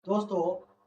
दोस्तों,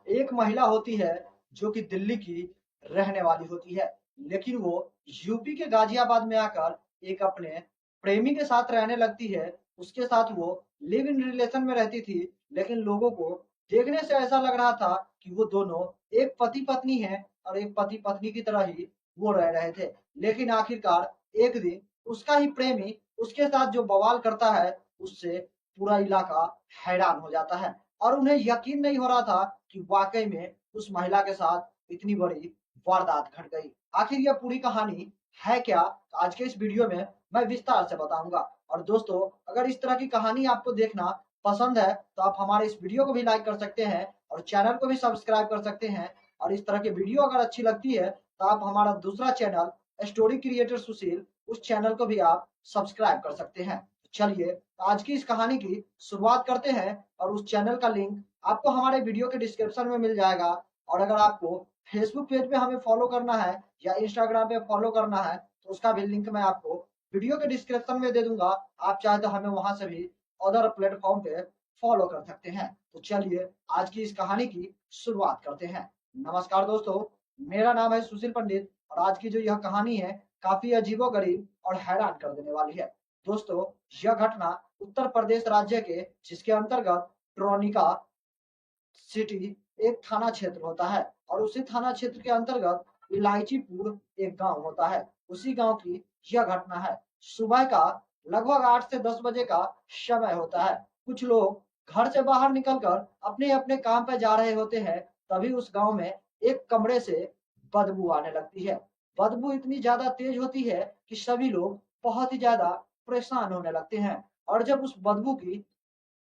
एक महिला होती है जो कि दिल्ली की रहने वाली होती है, लेकिन वो यूपी के गाजियाबाद में आकर एक अपने प्रेमी के साथ रहने लगती है। उसके साथ वो लिव इन रिलेशन में रहती थी, लेकिन लोगों को देखने से ऐसा लग रहा था कि वो दोनों एक पति पत्नी हैं और एक पति पत्नी की तरह ही वो रह रहे थे। लेकिन आखिरकार एक दिन उसका ही प्रेमी उसके साथ जो बवाल करता है, उससे पूरा इलाका हैरान हो जाता है और उन्हें यकीन नहीं हो रहा था कि वाकई में उस महिला के साथ इतनी बड़ी वारदात घट गई। आखिर यह पूरी कहानी है क्या? आज के इस वीडियो में मैं विस्तार से बताऊंगा। और दोस्तों, अगर इस तरह की कहानी आपको देखना पसंद है तो आप हमारे इस वीडियो को भी लाइक कर सकते हैं और चैनल को भी सब्सक्राइब कर सकते हैं। और इस तरह की वीडियो अगर अच्छी लगती है तो आप हमारा दूसरा चैनल स्टोरी क्रिएटर सुशील, उस चैनल को भी आप सब्सक्राइब कर सकते हैं। चलिए आज की इस कहानी की शुरुआत करते हैं और उस चैनल का लिंक आपको हमारे वीडियो के डिस्क्रिप्शन में मिल जाएगा। और अगर आपको फेसबुक पेज पे हमें फॉलो करना है या इंस्टाग्राम पे फॉलो करना है तो उसका भी लिंक मैं आपको वीडियो के डिस्क्रिप्शन में दे दूंगा। आप चाहे तो हमें वहां से भी अदर प्लेटफॉर्म पे फॉलो कर सकते हैं। तो चलिए आज की इस कहानी की शुरुआत करते हैं। नमस्कार दोस्तों, मेरा नाम है सुशील पंडित और आज की जो यह कहानी है काफी अजीबोगरीब और हैरान कर देने वाली है। दोस्तों, यह घटना उत्तर प्रदेश राज्य के जिसके अंतर्गत ट्रोनिका सिटी एक थाना क्षेत्र होता है और उसी थाना क्षेत्र के अंतर्गत इलायचीपुर एक गांव होता है। उसी गांव की यह घटना है। सुबह का लगभग 8 से 10 बजे का समय होता है। कुछ लोग घर से बाहर निकलकर अपने अपने काम पर जा रहे होते हैं। तभी उस गांव में एक कमरे से बदबू आने लगती है। बदबू इतनी ज्यादा तेज होती है कि सभी लोग बहुत ही ज्यादा परेशान होने लगते हैं। और जब उस बदबू की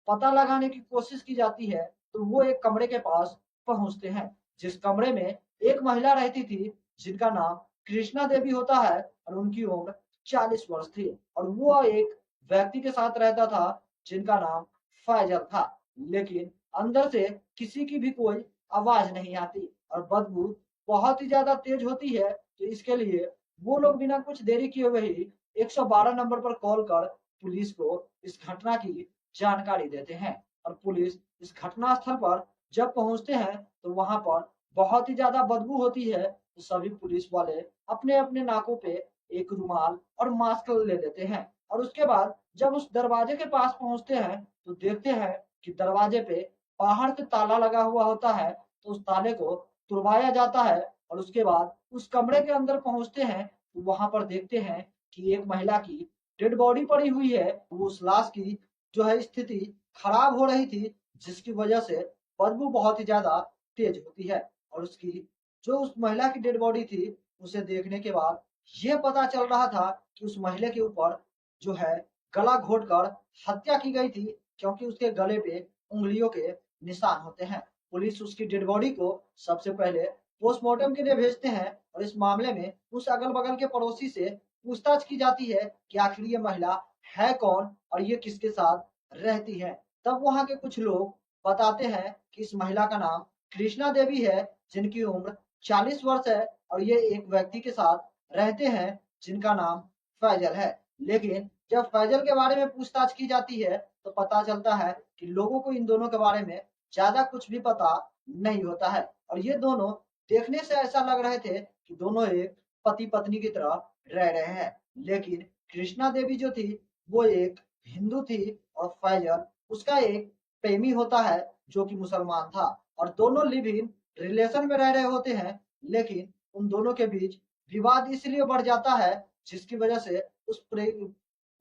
पता लगाने की कोशिश की जाती है तो वो एक कमरे के पास पहुंचते हैं, जिस कमरे में एक महिला रहती थी जिनका नाम कृष्णा देवी होता है और उनकी उम्र 40 वर्ष थी। और वो एक व्यक्ति के साथ रहता था जिनका नाम फैजल था। लेकिन अंदर से किसी की भी कोई आवाज नहीं आती और बदबू बहुत ही ज्यादा तेज होती है। तो इसके लिए वो लोग बिना कुछ देरी किए हुए ही 112 नंबर पर कॉल कर पुलिस को इस घटना की जानकारी देते हैं। और पुलिस इस घटना स्थल पर जब पहुंचते हैं तो वहां पर बहुत ही ज्यादा बदबू होती है। तो सभी पुलिस वाले अपने अपने नाकों पे एक रुमाल और मास्क ले लेते हैं और उसके बाद जब उस दरवाजे के पास पहुंचते हैं तो देखते हैं कि दरवाजे पे बाहर से ताला लगा हुआ होता है। तो उस ताले को तुड़वाया जाता है और उसके बाद उस कमरे के अंदर पहुंचते हैं तो वहां पर देखते हैं कि एक महिला की डेड बॉडी पड़ी हुई है। वो उस लाश की जो है स्थिति खराब हो रही थी, जिसकी वजह से बदबू बहुत ही ज्यादा तेज होती है। और उसकी जो उस महिला की डेड बॉडी थी उसे देखने के बाद यह पता चल रहा था कि उस महिला के ऊपर जो है गला घोट कर हत्या की गई थी, क्योंकि उसके गले पे उंगलियों के निशान होते हैं। पुलिस उसकी डेड बॉडी को सबसे पहले पोस्टमार्टम के लिए भेजते हैं और इस मामले में उस अगल बगल के पड़ोसी से पूछताछ की जाती है कि आखिर ये महिला है कौन और ये किसके साथ रहती है। तब वहां के कुछ लोग बताते हैं कि इस महिला का नाम कृष्णा देवी है, जिनकी उम्र 40 वर्ष है और ये एक व्यक्ति के साथ रहते हैं जिनका नाम फैजल है। लेकिन जब फैजल के बारे में पूछताछ की जाती है तो पता चलता है कि लोगों को इन दोनों के बारे में ज्यादा कुछ भी पता नहीं होता है और ये दोनों देखने से ऐसा लग रहे थे कि दोनों एक पति पत्नी की तरह रह रहे हैं। लेकिन कृष्णा देवी जो थी वो एक हिंदू थी और फैजल उसका एक प्रेमी होता है जो कि मुसलमान था। और दोनों लिव इन रिलेशन में रह रहे होते हैं। लेकिन उन दोनों के बीच विवाद इसलिए बढ़ जाता है जिसकी वजह से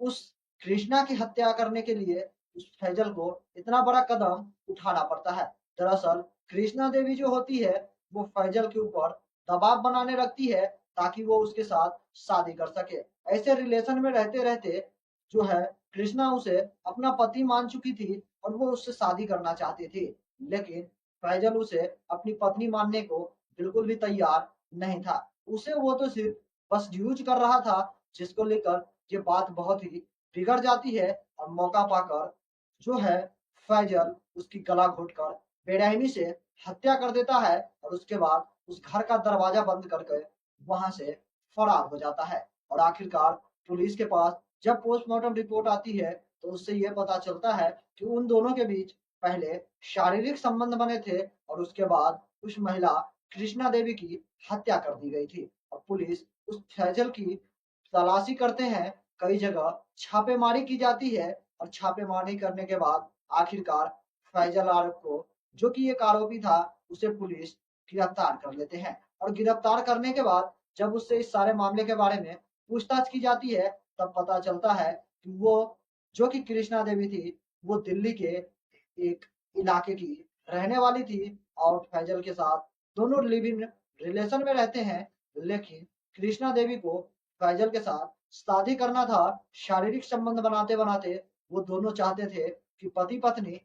उस कृष्णा की हत्या करने के लिए उस फैजल को इतना बड़ा कदम उठाना पड़ता है। दरअसल कृष्णा देवी जो होती है वो फैजल के ऊपर दबाव बनाने लगती है ताकि वो उसके साथ शादी कर सके। ऐसे रिलेशन में रहते रहते जो है कृष्णा उसे अपना पति मान चुकी थी और वो उससे शादी करना चाहती थी। लेकिन फैजल उसे अपनी पत्नी मानने को बिल्कुल भी तैयार नहीं था। उसे वो तो सिर्फ बस यूज कर रहा था, जिसको लेकर ये बात बहुत ही बिगड़ जाती है और मौका पाकर जो है फैजल उसकी गला घोटकर बेरहमी से हत्या कर देता है और उसके बाद उस घर का दरवाजा बंद करके वहां से फरार हो जाता है। और आखिरकार पुलिस के पास जब पोस्टमार्टम रिपोर्ट आती है तो उससे यह पता चलता है कि उन दोनों के बीच पहले शारीरिक संबंध बने थे और उसके बाद उस महिला कृष्णा देवी की हत्या कर दी गई थी। और पुलिस उस फैजल की तलाशी करते हैं, कई जगह छापेमारी की जाती है और छापेमारी करने के बाद आखिरकार फैजल आरोप को, जो कि एक आरोपी था, उसे पुलिस गिरफ्तार कर लेते हैं। और गिरफ्तार करने के बाद जब उससे इस सारे मामले के बारे में पूछताछ की जाती है, तब पता चलता है कि वो, जो कि कृष्णा देवी थी, वो दिल्ली के एक इलाके की रहने वाली थी और फैजल के साथ दोनों लिव इन रिलेशन में रहते हैं। लेकिन कृष्णा देवी को फैजल के साथ शादी करना था। शारीरिक संबंध बनाते बनाते वो दोनों चाहते थे कि पति पत्नी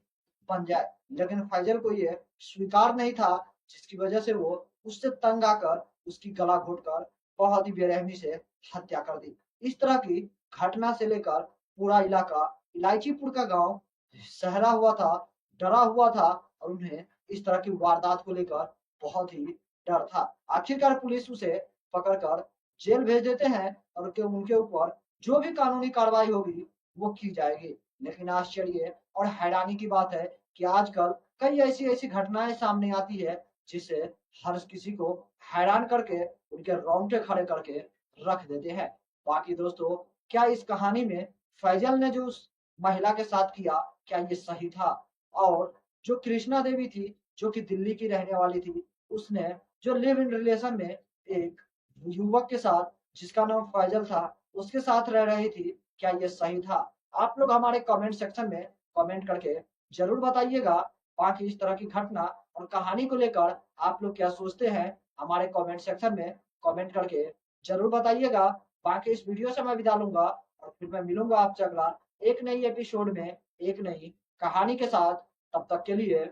बन जाए, लेकिन फैजल को ये स्वीकार नहीं था, जिसकी वजह से वो उससे तंग आकर उसकी गला घोटकर बहुत ही बेरहमी से हत्या कर दी। इस तरह की घटना से लेकर पूरा इलाका, इलायचीपुर का गांव सहरा हुआ था, डरा हुआ था और उन्हें इस तरह की वारदात को लेकर बहुत ही डर था। आखिरकार पुलिस उसे पकड़कर जेल भेज देते हैं और उनके ऊपर जो भी कानूनी कार्रवाई होगी वो की जाएगी। लेकिन आश्चर्य और हैरानी की बात है कि आजकल कई ऐसी ऐसी घटनाएं सामने आती है जिससे हर किसी को हैरान करके उनके रोंगटे खड़े करके रख देते हैं। बाकी दोस्तों, क्या इस कहानी में फैजल ने जो उस महिला के साथ किया, क्या ये सही था? और जो कृष्णा देवी थी, जो कि दिल्ली की रहने वाली थी, उसने जो लिव इन रिलेशन में एक युवक के साथ, जिसका नाम फैजल था, उसके साथ रह रही थी, क्या ये सही था? आप लोग हमारे कमेंट सेक्शन में कमेंट करके जरूर बताइएगा। बाकी इस तरह की घटना और कहानी को लेकर आप लोग क्या सोचते हैं, हमारे कमेंट सेक्शन में कमेंट करके जरूर बताइएगा। बाकी इस वीडियो से मैं विदा लूंगा और फिर मैं मिलूंगा आपसे अगला एक नई एपिसोड में एक नई कहानी के साथ। तब तक के लिए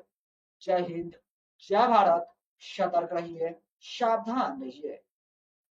जय हिंद, जय भारत, सतर्क रहिए, सावधान रहिए।